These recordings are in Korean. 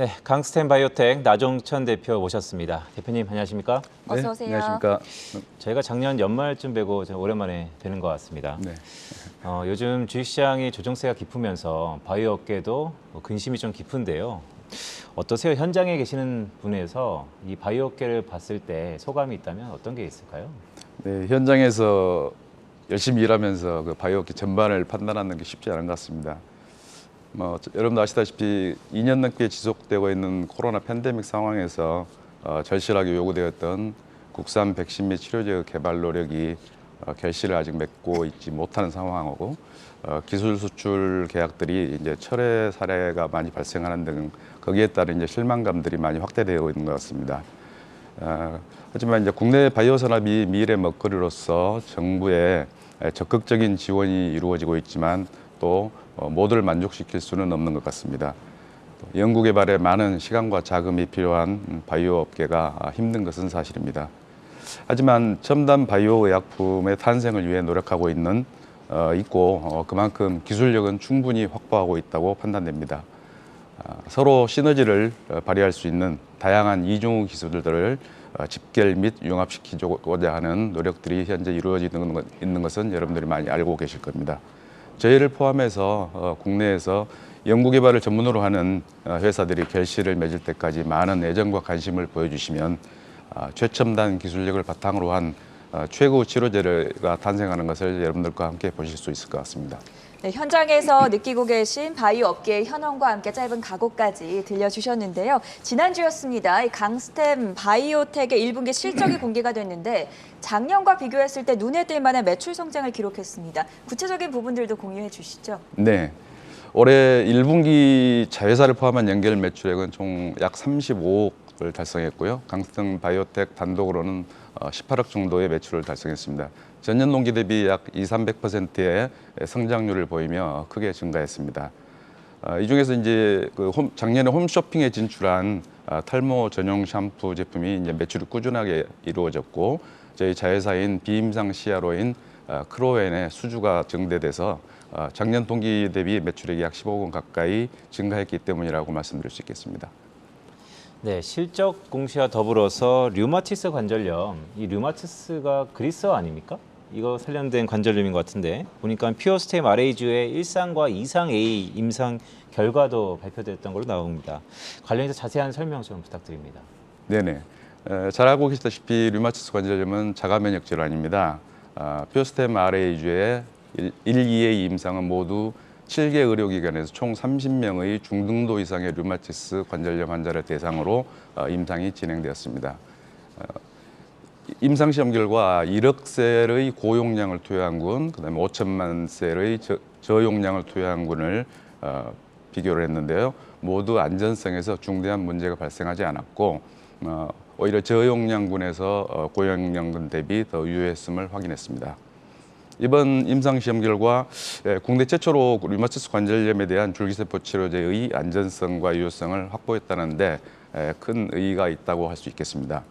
네, 강스텐 바이오텍 나종천 대표 모셨습니다. 대표님 안녕하십니까? 어서 오세요. 네, 안녕하십니까. 저희가 작년 연말쯤 뵈고 오랜만에 뵈는 것 같습니다. 네. 요즘 주식시장이 조정세가 깊으면서 바이오 업계도 근심이 좀 깊은데요. 어떠세요? 현장에 계시는 분에서 이 바이오 업계를 봤을 때 소감이 있다면 어떤 게 있을까요? 네, 현장에서 열심히 일하면서 그 바이오업계 전반을 판단하는 게 쉽지 않은 것 같습니다. 여러분도 아시다시피 2년 넘게 지속되고 있는 코로나 팬데믹 상황에서 절실하게 요구되었던 국산 백신 및 치료제 개발 노력이 결실을 아직 맺고 있지 못하는 상황이고 기술 수출 계약들이 이제 철회 사례가 많이 발생하는 등 거기에 따른 이제 실망감들이 많이 확대되고 있는 것 같습니다. 하지만 이제 국내 바이오 산업이 미래 먹거리로서 정부의 적극적인 지원이 이루어지고 있지만 또 모두를 만족시킬 수는 없는 것 같습니다. 연구개발에 많은 시간과 자금이 필요한 바이오 업계가 힘든 것은 사실입니다. 하지만 첨단 바이오 의약품의 탄생을 위해 노력하고 있고 그만큼 기술력은 충분히 확보하고 있다고 판단됩니다. 서로 시너지를 발휘할 수 있는 다양한 이중 기술들을 집결 및 융합시키고자 하는 노력들이 현재 이루어지고 있는 것은 여러분들이 많이 알고 계실 겁니다. 저희를 포함해서 국내에서 연구개발을 전문으로 하는 회사들이 결실을 맺을 때까지 많은 애정과 관심을 보여주시면 최첨단 기술력을 바탕으로 한 최고 치료제가 탄생하는 것을 여러분들과 함께 보실 수 있을 것 같습니다. 네, 현장에서 느끼고 계신 바이오 업계의 현황과 함께 짧은 각오까지 들려주셨는데요. 지난주였습니다. 이 강스텐 바이오텍의 1분기 실적이 공개가 됐는데 작년과 비교했을 때 눈에 띌 만한 매출 성장을 기록했습니다. 구체적인 부분들도 공유해 주시죠. 네. 올해 1분기 자회사를 포함한 연결 매출액은 총 약 35억을 달성했고요. 강스텐 바이오텍 단독으로는 18억 정도의 매출을 달성했습니다. 전년 동기 대비 약 200~300%의 성장률을 보이며 크게 증가했습니다. 이 중에서 이제 작년에 홈쇼핑에 진출한 탈모 전용 샴푸 제품이 이제 매출이 꾸준하게 이루어졌고 저희 자회사인 비임상 시야로인 크로엔의 수주가 증대돼서 작년 동기 대비 매출액이 약 15억 원 가까이 증가했기 때문이라고 말씀드릴 수 있겠습니다. 네, 실적 공시와 더불어서 류마티스 관절염, 이 류마티스가 그리스어 아닙니까? 이거 관련된 관절염인 것 같은데 보니까 퓨어스템 RA주의 1상과 2상 A 임상 결과도 발표됐던 걸로 나옵니다. 관련해서 자세한 설명 좀 부탁드립니다. 네네. 잘 알고 계시다시피 류마티스 관절염은 자가 면역 질환입니다. 퓨어스템 RA주의 1, 2A 임상은 모두 7개 의료기관에서 총 30명의 중등도 이상의 류마티스 관절염 환자를 대상으로 임상이 진행되었습니다. 임상 시험 결과 1억 셀의 고용량을 투여한 군, 그다음에 5천만 셀의 저용량을 투여한 군을 비교를 했는데요. 모두 안전성에서 중대한 문제가 발생하지 않았고 오히려 저용량군에서 고용량군 대비 더 유효했음을 확인했습니다. 이번 임상 시험 결과 국내 최초로 류마티스 관절염에 대한 줄기세포 치료제의 안전성과 유효성을 확보했다는데 큰 의의가 있다고 할 수 있겠습니다.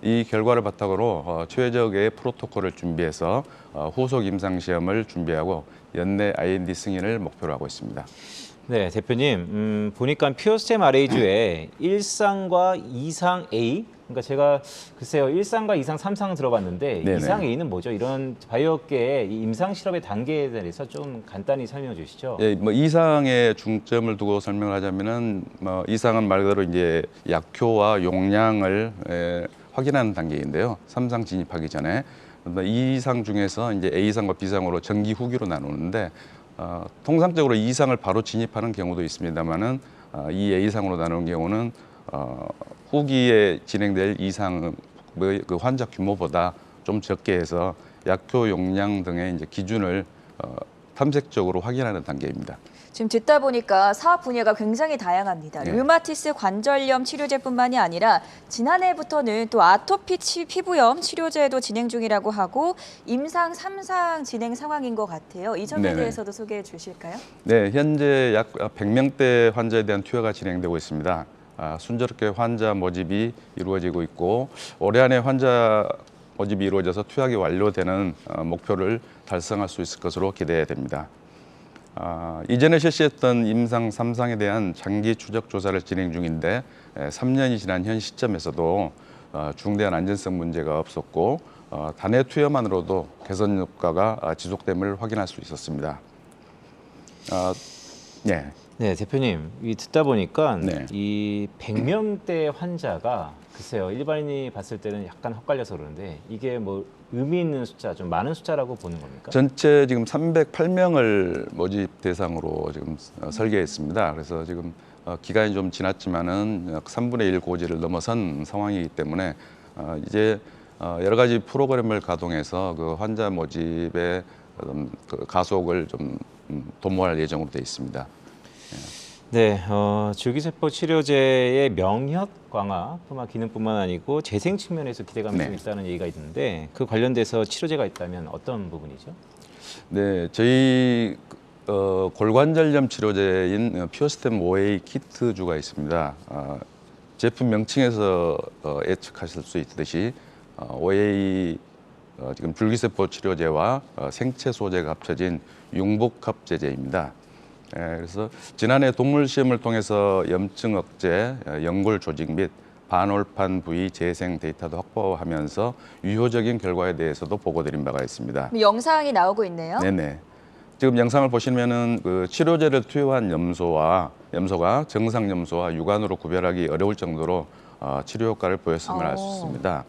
이 결과를 바탕으로 최적의 프로토콜을 준비해서 후속 임상 시험을 준비하고 연내 IND 승인을 목표로 하고 있습니다. 네, 대표님, 보니까 퓨어스템 RA주의 1상과 2상 A, 그러니까 제가 글쎄요 1상과 2상, 3상 들어봤는데 네네. 2상 A는 뭐죠? 이런 바이오업계의 이 임상 실험의 단계에 대해서 좀 간단히 설명해 주시죠. 예, 2상에 중점을 두고 설명을 하자면은 2상은 말 그대로 이제 약효와 용량을 확인하는 단계인데요. 3상 진입하기 전에 2상 중에서 이제 A상과 B상으로 정기 후기로 나누는데 통상적으로 2상을 바로 진입하는 경우도 있습니다만은 이 A상으로 나누는 경우는 후기에 진행될 2상의 그 환자 규모보다 좀 적게 해서 약효 용량 등의 이제 기준을 탐색적으로 확인하는 단계입니다. 지금 듣다 보니까 사업 분야가 굉장히 다양합니다. 네. 류마티스 관절염 치료제뿐만이 아니라 지난해부터는 또 아토피 피부염 치료제도 진행 중이라고 하고 임상 3상 진행 상황인 것 같아요. 이 점에 네네. 대해서도 소개해 주실까요? 네, 현재 약 100명대 환자에 대한 투여가 진행되고 있습니다. 순조롭게 환자 모집이 이루어지고 있고 올해 안에 환자 모집이 이루어져서 투약이 완료되는 목표를 달성할 수 있을 것으로 기대됩니다. 이전에 실시했던 임상 3상에 대한 장기 추적 조사를 진행 중인데 3년이 지난 현 시점에서도 중대한 안전성 문제가 없었고 단해 투여만으로도 개선 효과가 지속됨을 확인할 수 있었습니다. 네. 네, 대표님, 이 듣다 보니까 네. 이 100명대 환자가 글쎄요, 일반인이 봤을 때는 약간 헛갈려서 그러는데 이게 뭐 의미 있는 숫자, 좀 많은 숫자라고 보는 겁니까? 전체 지금 308명을 모집 대상으로 지금 설계했습니다. 그래서 지금 기간이 좀 지났지만은 3분의 1 고지를 넘어선 상황이기 때문에 이제 여러 가지 프로그램을 가동해서 그 환자 모집의 그 가속을 좀 도모할 예정으로 되어 있습니다. 네, 줄기세포 치료제의 명혈 강화뿐만 기능뿐만 아니고 재생 측면에서 기대감이 네. 좀 있다는 얘기가 있는데 그 관련돼서 치료제가 있다면 어떤 부분이죠? 네, 저희 골관절염 치료제인 피오스템 OA 키트주가 있습니다. 제품 명칭에서 예측하실 수 있듯이 OA 지금 줄기세포 치료제와 생체 소재가 합쳐진 융복합제제입니다. 그래서 지난해 동물 시험을 통해서 염증 억제, 연골 조직 및 반올판 부위 재생 데이터도 확보하면서 유효적인 결과에 대해서도 보고드린 바가 있습니다. 영상이 나오고 있네요. 네네. 지금 영상을 보시면은 그 치료제를 투여한 염소가 정상 염소와 육안으로 구별하기 어려울 정도로 치료 효과를 보였음을 알 수 있습니다.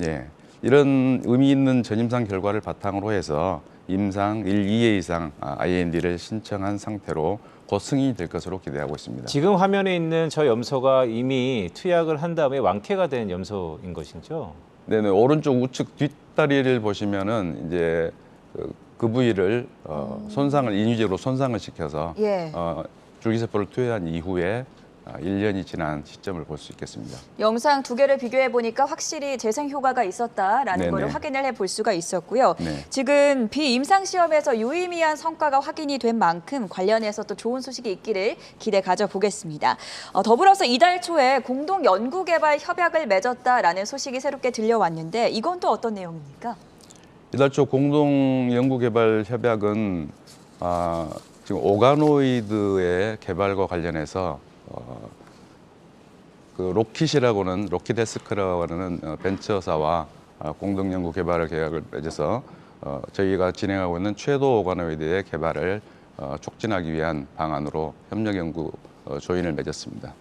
예, 이런 의미 있는 전임상 결과를 바탕으로 해서 임상 1, 2회 이상 IND를 신청한 상태로 곧 승인이 될 것으로 기대하고 있습니다. 지금 화면에 있는 저 염소가 이미 투약을 한 다음에 완쾌가 된 염소인 것이죠? 네네, 오른쪽 우측 뒷다리를 보시면은 이제 그 부위를 인위적으로 손상을 시켜서 예. 줄기세포를 투여한 이후에 1년이 지난 시점을 볼 수 있겠습니다. 영상 두 개를 비교해 보니까 확실히 재생 효과가 있었다라는 네네. 걸 확인을 해볼 수가 있었고요. 네. 지금 비임상 시험에서 유의미한 성과가 확인이 된 만큼 관련해서 또 좋은 소식이 있기를 기대 가져보겠습니다. 더불어서 이달 초에 공동 연구개발 협약을 맺었다라는 소식이 새롭게 들려왔는데 이건 또 어떤 내용입니까? 이달 초 공동 연구개발 협약은 지금 오가노이드의 개발과 관련해서 그 로키데스크라고 하는 벤처사와 공동 연구 개발 계약을 맺어서 저희가 진행하고 있는 최도 오가노이드의 개발을 촉진하기 위한 방안으로 협력 연구 조인을 맺었습니다.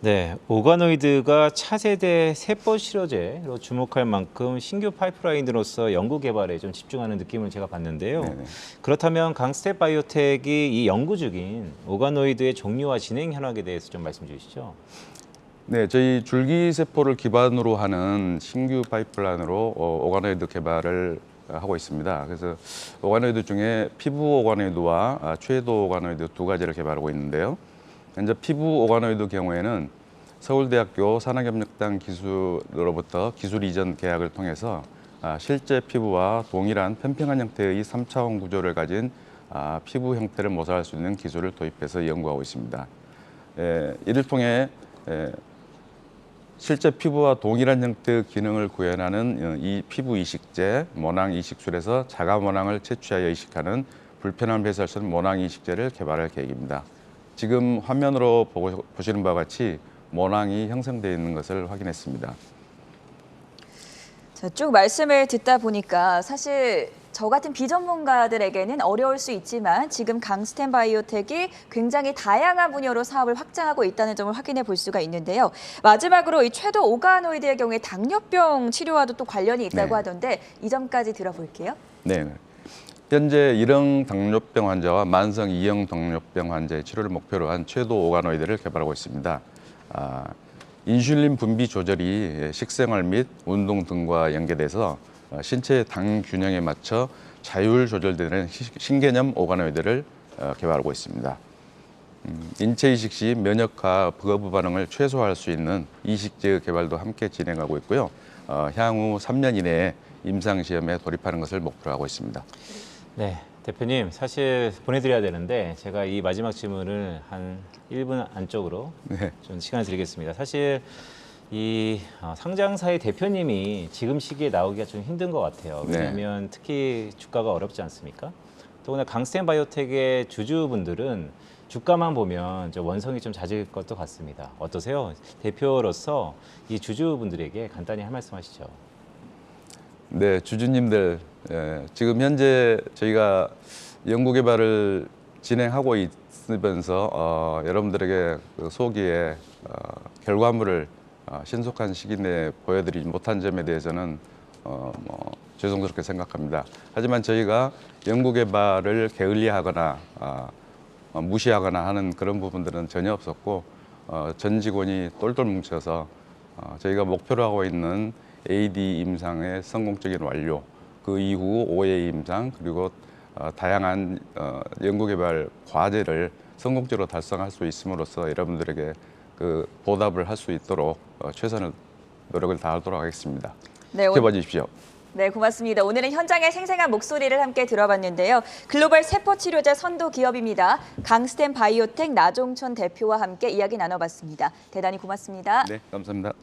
네, 오가노이드가 차세대 세포 치료제로 주목할 만큼 신규 파이프라인으로서 연구 개발에 좀 집중하는 느낌을 제가 봤는데요. 네네. 그렇다면 강스텝 바이오텍이 이 연구 중인 오가노이드의 종류와 진행 현황에 대해서 좀 말씀 주시죠. 네, 저희 줄기세포를 기반으로 하는 신규 파이프라인으로 오가노이드 개발을 하고 있습니다. 그래서 오가노이드 중에 피부 오가노이드와 최도 오가노이드 두 가지를 개발하고 있는데요. 현재 피부 오가노이드 경우에는 서울대학교 산학협력단 기술로부터 기술 이전 계약을 통해서 실제 피부와 동일한 팽팽한 형태의 3차원 구조를 가진 피부 형태를 모사할 수 있는 기술을 도입해서 연구하고 있습니다. 이를 통해 실제 피부와 동일한 형태의 기능을 구현하는 이 피부 이식제, 모낭 이식술에서 자가 모낭을 채취하여 이식하는 불편함을 해소할 수 있는 모낭 이식제를 개발할 계획입니다. 지금 화면으로 보시는 바와 같이 모낭이 형성되어 있는 것을 확인했습니다. 자, 쭉 말씀을 듣다 보니까 사실 저 같은 비전문가들에게는 어려울 수 있지만 지금 강스템 바이오텍이 굉장히 다양한 분야로 사업을 확장하고 있다는 점을 확인해 볼 수가 있는데요. 마지막으로 이 최도 오가노이드의 경우에 당뇨병 치료와도 또 관련이 있다고 네. 하던데 이 점까지 들어볼게요. 네. 현재 1형 당뇨병 환자와 만성 2형 당뇨병 환자의 치료를 목표로 한 최도 오가노이드를 개발하고 있습니다. 인슐린 분비 조절이 식생활 및 운동 등과 연계돼서 신체의 당 균형에 맞춰 자율 조절되는 신개념 오가노이드를 개발하고 있습니다. 인체 이식 시 면역과 거부 반응을 최소화할 수 있는 이식제 개발도 함께 진행하고 있고요. 향후 3년 이내에 임상 시험에 돌입하는 것을 목표로 하고 있습니다. 네, 대표님 사실 보내드려야 되는데 제가 이 마지막 질문을 한 1분 안쪽으로 네. 좀 시간을 드리겠습니다. 사실 이 상장사의 대표님이 지금 시기에 나오기가 좀 힘든 것 같아요. 왜냐하면 특히 주가가 어렵지 않습니까? 또 오늘 강스템 바이오텍의 주주분들은 주가만 보면 좀 원성이 좀 잦을 것도 같습니다. 어떠세요? 대표로서 이 주주분들에게 간단히 할 말씀하시죠. 네, 주주님들, 지금 현재 저희가 연구개발을 진행하고 있으면서 여러분들에게 그 소기에 결과물을 신속한 시기 내에 보여드리지 못한 점에 대해서는 죄송스럽게 생각합니다. 하지만 저희가 연구개발을 게을리하거나 무시하거나 하는 그런 부분들은 전혀 없었고 전 직원이 똘똘 뭉쳐서 저희가 목표로 하고 있는 AD 임상의 성공적인 완료, 그 이후 OA 임상 그리고 다양한 연구개발 과제를 성공적으로 달성할 수 있음으로써 여러분들에게 그 보답을 할 수 있도록 최선의 노력을 다하도록 하겠습니다. 네, 지켜봐 주십시오. 네, 고맙습니다. 오늘은 현장의 생생한 목소리를 함께 들어봤는데요. 글로벌 세포치료제 선도 기업입니다. 강스템 바이오텍 나종천 대표와 함께 이야기 나눠봤습니다. 대단히 고맙습니다. 네, 감사합니다.